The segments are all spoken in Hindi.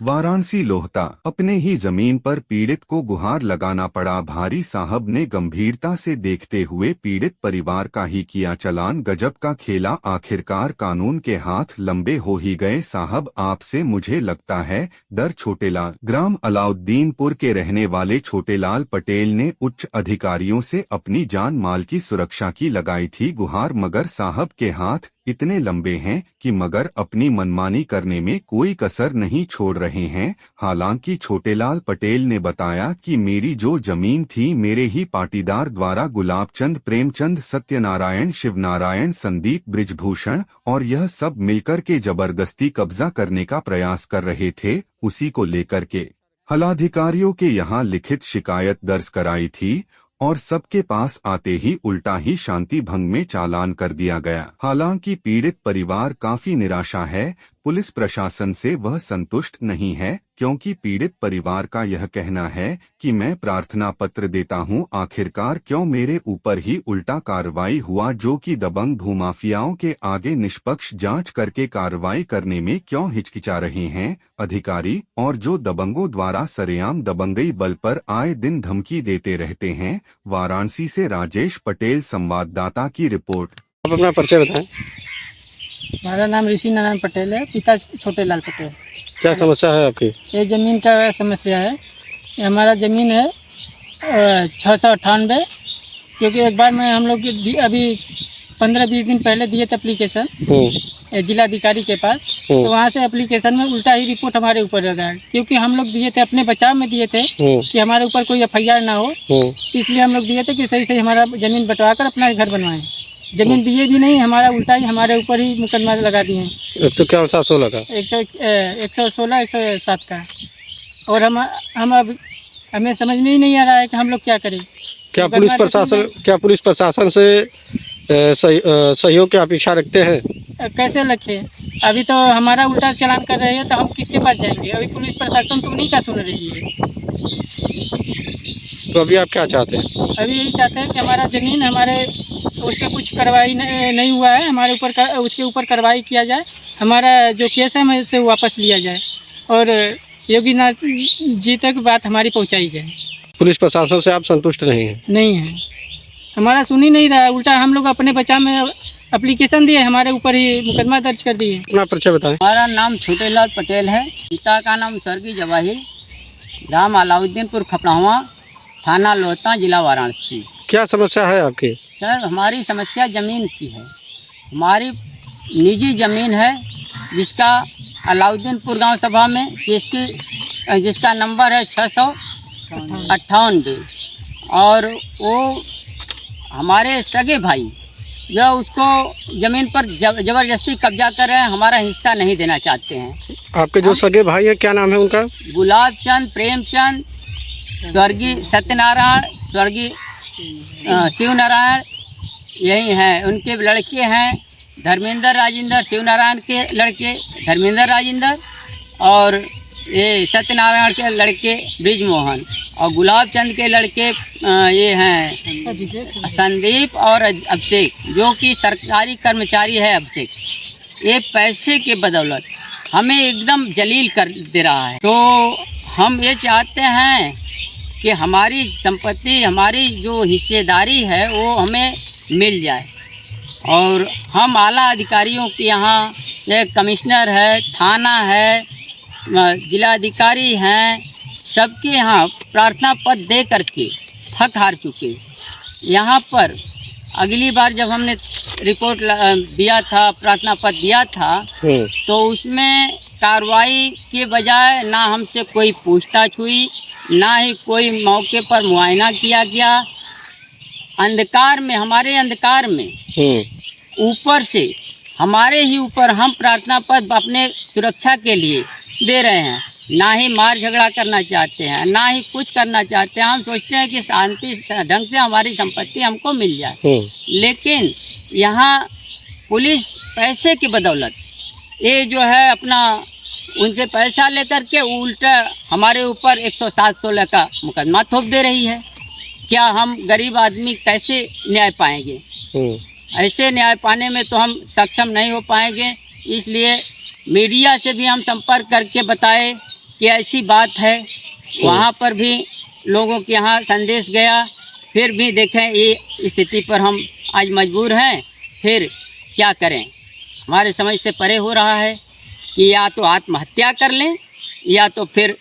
वाराणसी लोहता। अपने ही जमीन पर पीड़ित को गुहार लगाना पड़ा। भारी साहब ने गंभीरता से देखते हुए पीड़ित परिवार का ही किया चालान। गजब का खेला, आखिरकार कानून के हाथ लंबे हो ही गए। साहब आपसे मुझे लगता है डर। छोटेलाल ग्राम अलाउद्दीनपुर के रहने वाले छोटेलाल पटेल ने उच्च अधिकारियों से अपनी जान माल की सुरक्षा की लगाई थी गुहार, मगर साहब के हाथ इतने लंबे हैं कि मगर अपनी मनमानी करने में कोई कसर नहीं छोड़ रहे हैं। हालांकि छोटेलाल पटेल ने बताया कि मेरी जो जमीन थी मेरे ही पाटीदार द्वारा गुलाबचंद, प्रेमचंद, सत्यनारायण, शिवनारायण, संदीप, ब्रिजभूषण और यह सब मिलकर के जबरदस्ती कब्जा करने का प्रयास कर रहे थे। उसी को लेकर के हलाधिकारियों के यहाँ लिखित शिकायत दर्ज कराई थी और सबके पास आते ही उल्टा ही शांति भंग में चालान कर दिया गया। हालांकि पीड़ित परिवार काफी निराशा है। पुलिस प्रशासन से वह संतुष्ट नहीं है, क्योंकि पीड़ित परिवार का यह कहना है कि मैं प्रार्थना पत्र देता हूं, आखिरकार क्यों मेरे ऊपर ही उल्टा कार्रवाई हुआ, जो कि दबंग भूमाफियाओं के आगे निष्पक्ष जांच करके कार्रवाई करने में क्यों हिचकिचा रहे हैं अधिकारी, और जो दबंगों द्वारा सरेआम दबंगई बल पर आए दिन धमकी देते रहते हैं। वाराणसी से राजेश पटेल, संवाददाता की रिपोर्ट। आप अपना परिचय बताएं। हमारा नाम ऋषि नारायण पटेल है, पिता छोटेलाल पटेल। क्या समस्या है आपकी? ये ज़मीन का समस्या है। ये हमारा ज़मीन है 698, क्योंकि एक बार में हम लोग अभी 15-20 दिन पहले दिए थे एप्लीकेशन जिलाधिकारी के पास, तो वहाँ से एप्लीकेशन में उल्टा ही रिपोर्ट हमारे ऊपर लगा है, क्योंकि हम लोग दिए थे अपने बचाव में दिए थे कि हमारे ऊपर कोई FIR ना हो, इसलिए हम लोग दिए थे कि सही सही हमारा ज़मीन बंटवा कर अपना घर बनवाएं। ज़मीन दिए भी नहीं, हमारा उल्टा ही हमारे ऊपर ही मुकदमा लगा दिए हैं। 116 का 116 107 का। और हम अब हमें समझ में ही नहीं आ रहा है कि हम लोग क्या करें। क्या पुलिस प्रशासन से सहयोग की अपेक्षा रखते हैं? कैसे रखे? अभी तो हमारा उल्टा चालान कर रहे हैं, तो हम किसके पास जाएंगे? अभी पुलिस प्रशासन तो उन्हीं का सुन रही है। तो अभी आप क्या चाहते हैं? अभी यही चाहते हैं कि हमारा ज़मीन हमारे उस पर कुछ कार्रवाई नहीं हुआ है, हमारे ऊपर उसके ऊपर कार्रवाई किया जाए, हमारा जो केस है हमें उससे वापस लिया जाए और योगी नाथ जी तक बात हमारी पहुंचाई जाए। पुलिस प्रशासन से आप संतुष्ट नहीं हैं? नहीं है, हमारा सुन ही नहीं रहा। उल्टा हम लोग अपने बचाव में एप्लीकेशन दिए, हमारे ऊपर ही मुकदमा दर्ज कर दिए। अपना परिचय बताएं। हमारा नाम छोटेलाल पटेल है, पिता का नाम स्वर्गीय जवाहिर, ग्राम अलाउद्दीनपुर खपड़ावा, थाना लोहता, जिला वाराणसी। क्या समस्या है आपकी? सर, हमारी समस्या ज़मीन की है। हमारी निजी ज़मीन है, जिसका अलाउद्दीनपुर गांव सभा में जिसका नंबर है 698, और वो हमारे सगे भाई जो उसको ज़मीन पर ज़बरदस्ती कब्जा कर रहे हैं, हमारा हिस्सा नहीं देना चाहते हैं। आपके जो सगे भाई हैं, क्या नाम है उनका? गुलाबचंद, प्रेमचंद, स्वर्गीय सत्यनारायण, स्वर्गीय शिवनारायण, यही हैं। उनके लड़के हैं धर्मेंद्र राजेंद्र, शिवनारायण के लड़के धर्मेंद्र राजेंद्र, और ये सत्यनारायण के लड़के ब्रिजमोहन, और गुलाबचंद के लड़के ये हैं संदीप और अभिषेक, जो कि सरकारी कर्मचारी है। अभिषेक ये पैसे के बदौलत हमें एकदम जलील कर दे रहा है। तो हम ये चाहते हैं कि हमारी संपत्ति, हमारी जो हिस्सेदारी है वो हमें मिल जाए। और हम आला अधिकारियों के यहाँ, एक कमिश्नर है, थाना है, जिलाधिकारी हैं, सबके यहाँ प्रार्थना पत्र दे करके थक हार चुके। यहाँ पर अगली बार जब हमने रिपोर्ट दिया था, प्रार्थना पत्र दिया था, तो उसमें कार्रवाई के बजाय ना हमसे कोई पूछताछ हुई, ना ही कोई मौके पर मुआयना किया गया। अंधकार में, हमारे अंधकार में ऊपर से हमारे ही ऊपर हम प्रार्थना पत्र अपने सुरक्षा के लिए दे रहे हैं। ना ही मार झगड़ा करना चाहते हैं, ना ही कुछ करना चाहते हैं। हम सोचते हैं कि शांति ढंग से हमारी संपत्ति हमको मिल जाए, लेकिन यहाँ पुलिस पैसे की बदौलत ये जो है अपना उनसे पैसा लेकर के उल्टा हमारे ऊपर 107-16 का मुकदमा थोप दे रही है। क्या हम गरीब आदमी कैसे न्याय पाएंगे? ऐसे न्याय पाने में तो हम सक्षम नहीं हो पाएंगे। इसलिए मीडिया से भी हम संपर्क करके बताए कि ऐसी बात है। वहाँ पर भी लोगों के यहाँ संदेश गया, फिर भी देखें ये स्थिति पर हम आज मजबूर हैं। फिर क्या करें, हमारे समझ से परे हो रहा है कि या तो आत्महत्या कर लें या तो फिर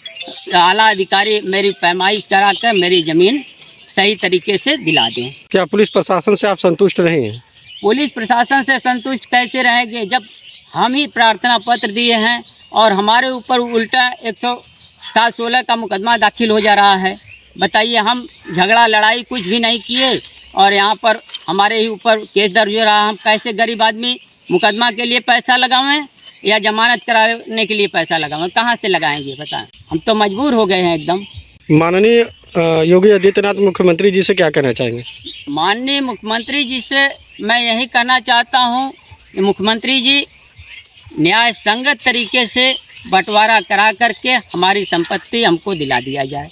आला अधिकारी मेरी पैमाइश कराकर मेरी ज़मीन सही तरीके से दिला दें। क्या पुलिस प्रशासन से आप संतुष्ट नहीं हैं? पुलिस प्रशासन से संतुष्ट कैसे रहेंगे जब हम ही प्रार्थना पत्र दिए हैं और हमारे ऊपर उल्टा 107-16 का मुकदमा दाखिल हो जा रहा है। बताइए, हम झगड़ा लड़ाई कुछ भी नहीं किए और यहाँ पर हमारे ही ऊपर केस दर्ज हो रहा है। हम कैसे गरीब आदमी मुकदमा के लिए पैसा लगावें या जमानत कराने के लिए पैसा लगावें? कहाँ से लगाएंगे बताएं? हम तो मजबूर हो गए हैं एकदम। माननीय योगी आदित्यनाथ मुख्यमंत्री जी से क्या कहना चाहेंगे? माननीय मुख्यमंत्री जी से मैं यही कहना चाहता हूँ कि मुख्यमंत्री जी न्याय संगत तरीके से बंटवारा करा करके हमारी संपत्ति हमको दिला दिया जाए।